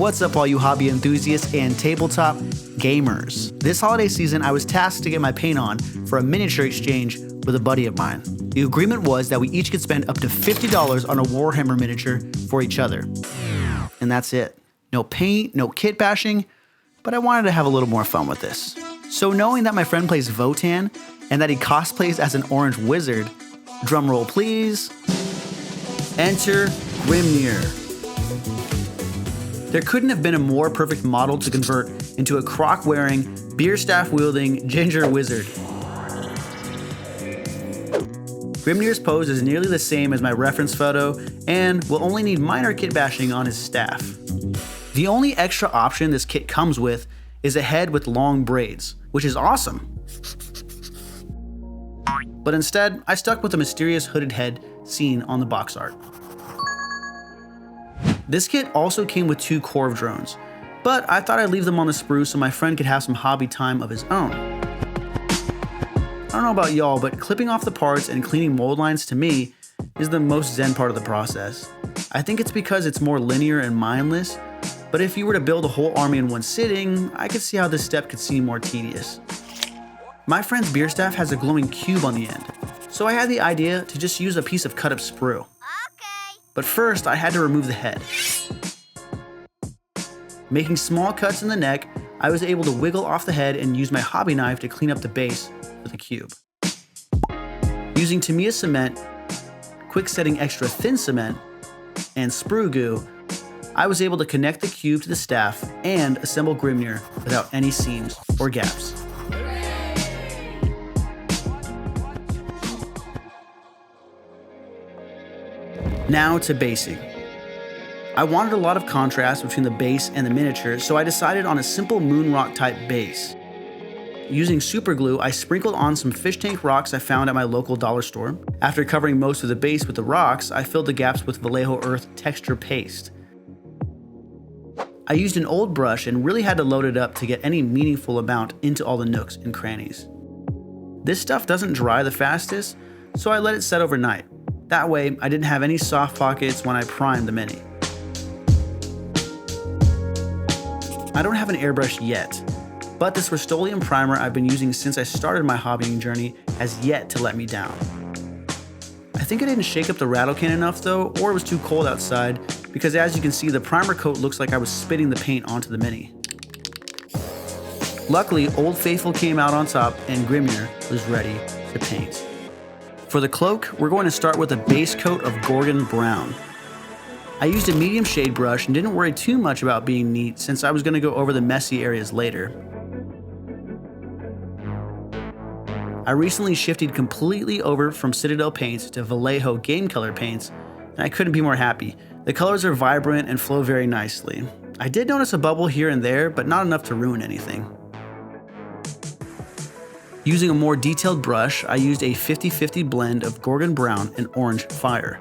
What's up all you hobby enthusiasts and tabletop gamers? This holiday season I was tasked to get my paint on for a miniature exchange with a buddy of mine. The agreement was that we each could spend up to $50 on a Warhammer miniature for each other. And that's it. No paint, no kit bashing, but I wanted to have a little more fun with this. So knowing that my friend plays Votann and that he cosplays as an orange wizard, drumroll please, enter Grimnir. There couldn't have been a more perfect model to convert into a croc-wearing, beer staff-wielding ginger wizard. Grimnir's pose is nearly the same as my reference photo and will only need minor kit bashing on his staff. The only extra option this kit comes with is a head with long braids, which is awesome. But instead, I stuck with the mysterious hooded head seen on the box art. This kit also came with 2 Corv drones, but I thought I'd leave them on the sprue so my friend could have some hobby time of his own. I don't know about y'all, but clipping off the parts and cleaning mold lines to me is the most zen part of the process. I think it's because it's more linear and mindless, but if you were to build a whole army in one sitting, I could see how this step could seem more tedious. My friend's beer staff has a glowing cube on the end, so I had the idea to just use a piece of cut up sprue. But first, I had to remove the head. Making small cuts in the neck, I was able to wiggle off the head and use my hobby knife to clean up the base with a cube. Using Tamiya cement, quick setting extra thin cement, and sprue goo, I was able to connect the cube to the staff and assemble Grimnir without any seams or gaps. Now to basing. I wanted a lot of contrast between the base and the miniature, so I decided on a simple moon rock type base. Using super glue, I sprinkled on some fish tank rocks I found at my local dollar store. After covering most of the base with the rocks, I filled the gaps with Vallejo Earth texture paste. I used an old brush and really had to load it up to get any meaningful amount into all the nooks and crannies. This stuff doesn't dry the fastest, so I let it set overnight. That way, I didn't have any soft pockets when I primed the Mini. I don't have an airbrush yet, but this Rust-Oleum primer I've been using since I started my hobbying journey has yet to let me down. I think I didn't shake up the rattle can enough though, or it was too cold outside, because as you can see, the primer coat looks like I was spitting the paint onto the Mini. Luckily, Old Faithful came out on top and Grimnir was ready to paint. For the cloak, we're going to start with a base coat of Gorgon Brown. I used a medium shade brush and didn't worry too much about being neat since I was going to go over the messy areas later. I recently shifted completely over from Citadel paints to Vallejo game color paints, and I couldn't be more happy. The colors are vibrant and flow very nicely. I did notice a bubble here and there, but not enough to ruin anything. Using a more detailed brush, I used a 50-50 blend of Gorgon Brown and Orange Fire.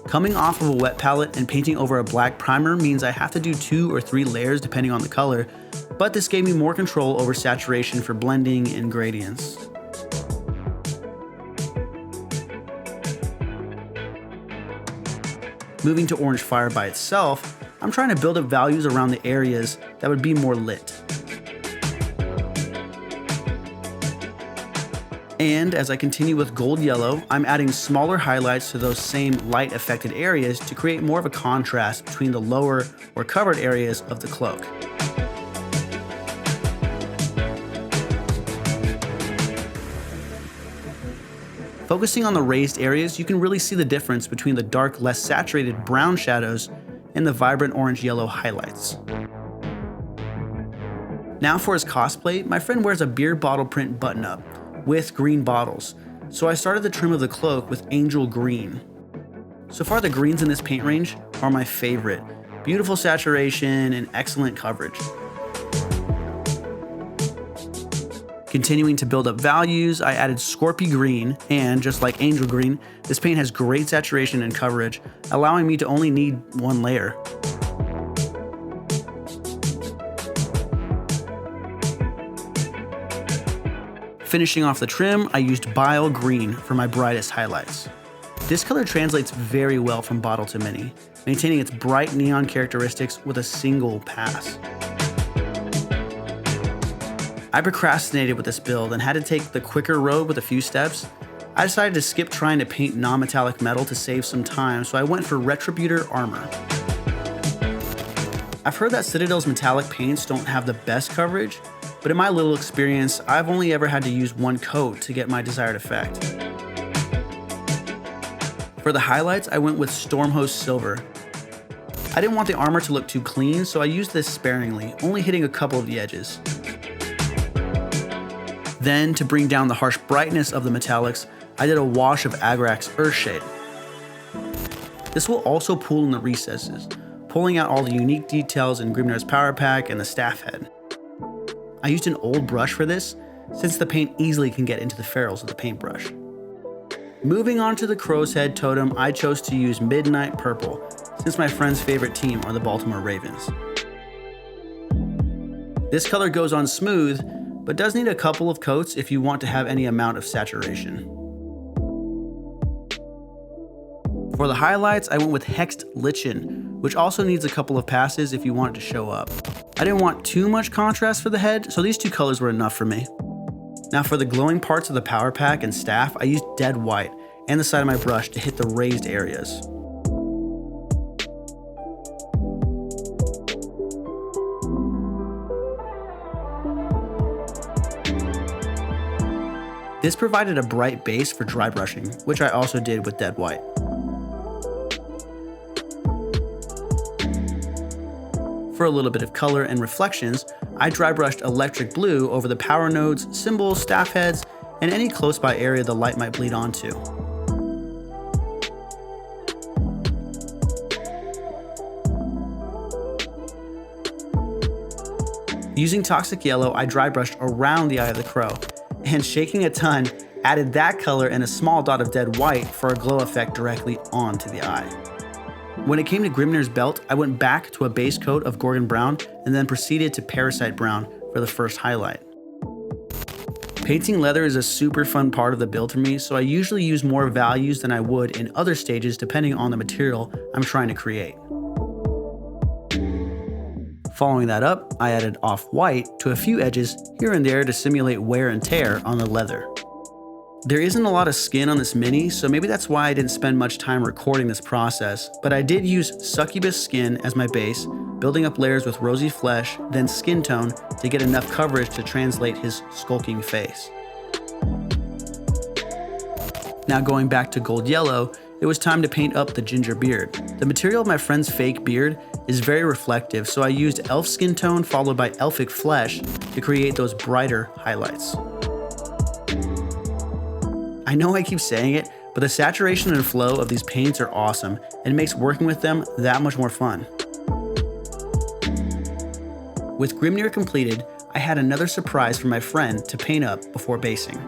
Coming off of a wet palette and painting over a black primer means I have to do 2 or 3 layers depending on the color, but this gave me more control over saturation for blending and gradients. Moving to Orange Fire by itself, I'm trying to build up values around the areas that would be more lit. And as I continue with Gold Yellow, I'm adding smaller highlights to those same light affected areas to create more of a contrast between the lower or covered areas of the cloak. Focusing on the raised areas, you can really see the difference between the dark, less saturated brown shadows and the vibrant orange-yellow highlights. Now for his cosplay, my friend wears a beer bottle print button-up with green bottles, so I started the trim of the cloak with Angel Green. So far the greens in this paint range are my favorite. Beautiful saturation and excellent coverage. Continuing to build up values, I added Scorpy Green, and just like Angel Green, this paint has great saturation and coverage, allowing me to only need 1 layer. Finishing off the trim, I used Bile Green for my brightest highlights. This color translates very well from bottle to mini, maintaining its bright neon characteristics with a single pass. I procrastinated with this build and had to take the quicker road with a few steps. I decided to skip trying to paint non-metallic metal to save some time, so I went for Retributor Armor. I've heard that Citadel's metallic paints don't have the best coverage, but in my little experience, I've only ever had to use one coat to get my desired effect. For the highlights, I went with Stormhost Silver. I didn't want the armor to look too clean, so I used this sparingly, only hitting a couple of the edges. Then, to bring down the harsh brightness of the metallics, I did a wash of Agrax Earthshade. This will also pool in the recesses, pulling out all the unique details in Grimnir's power pack and the staff head. I used an old brush for this, since the paint easily can get into the ferrules of the paintbrush. Moving on to the Crow's Head totem, I chose to use Midnight Purple, since my friend's favorite team are the Baltimore Ravens. This color goes on smooth, but does need a couple of coats if you want to have any amount of saturation. For the highlights, I went with Hexed Lichen, which also needs a couple of passes if you want it to show up. I didn't want too much contrast for the head, so these two colors were enough for me. Now for the glowing parts of the power pack and staff, I used Dead White and the side of my brush to hit the raised areas. This provided a bright base for dry brushing, which I also did with Dead White. For a little bit of color and reflections, I dry brushed Electric Blue over the power nodes, symbols, staff heads, and any close by area the light might bleed onto. Using Toxic Yellow, I dry brushed around the eye of the crow, and shaking a ton, added that color and a small dot of Dead White for a glow effect directly onto the eye. When it came to Grimnir's belt, I went back to a base coat of Gorgon Brown and then proceeded to Parasite Brown for the first highlight. Painting leather is a super fun part of the build for me, so I usually use more values than I would in other stages depending on the material I'm trying to create. Following that up, I added Off-White to a few edges here and there to simulate wear and tear on the leather. There isn't a lot of skin on this mini, so maybe that's why I didn't spend much time recording this process, but I did use Succubus Skin as my base, building up layers with rosy flesh, then skin tone to get enough coverage to translate his skulking face. Now going back to Gold Yellow, it was time to paint up the ginger beard. The material of my friend's fake beard is very reflective, so I used elf skin tone followed by elfic flesh to create those brighter highlights. I know I keep saying it, but the saturation and flow of these paints are awesome and makes working with them that much more fun. With Grimnir completed, I had another surprise for my friend to paint up before basing.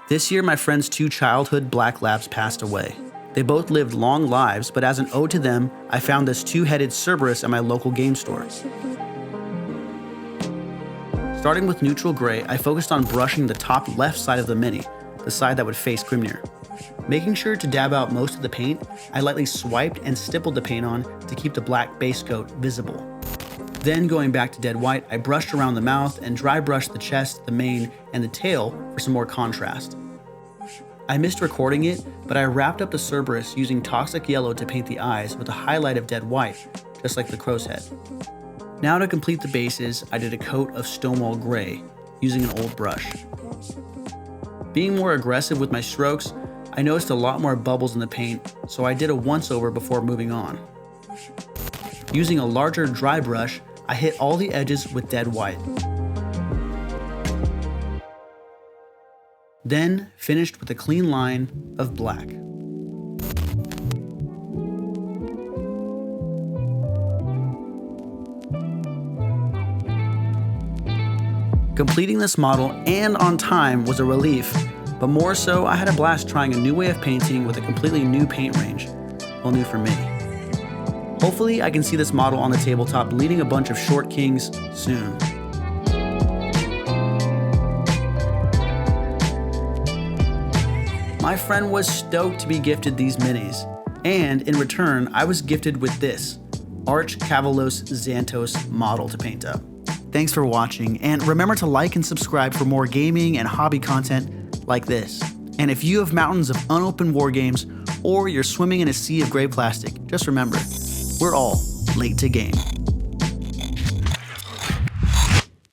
This year, my friend's two childhood black labs passed away. They both lived long lives, but as an ode to them, I found this two-headed Cerberus at my local game store. Starting with neutral gray, I focused on brushing the top left side of the mini, the side that would face Grimnir. Making sure to dab out most of the paint, I lightly swiped and stippled the paint on to keep the black base coat visible. Then going back to Dead White, I brushed around the mouth and dry brushed the chest, the mane, and the tail for some more contrast. I missed recording it, but I wrapped up the Cerberus using Toxic Yellow to paint the eyes with a highlight of Dead White, just like the crow's head. Now to complete the bases, I did a coat of Stonewall Gray, using an old brush. Being more aggressive with my strokes, I noticed a lot more bubbles in the paint, so I did a once-over before moving on. Using a larger dry brush, I hit all the edges with Dead White. Then finished with a clean line of black. Completing this model and on time was a relief, but more so I had a blast trying a new way of painting with a completely new paint range. Well, new for me. Hopefully I can see this model on the tabletop leading a bunch of short kings soon. My friend was stoked to be gifted these minis, and in return, I was gifted with this Arch Kavalos Xantos model to paint up. Thanks for watching, and remember to like and subscribe for more gaming and hobby content like this. And if you have mountains of unopened war games, or you're swimming in a sea of gray plastic, just remember, we're all late to game.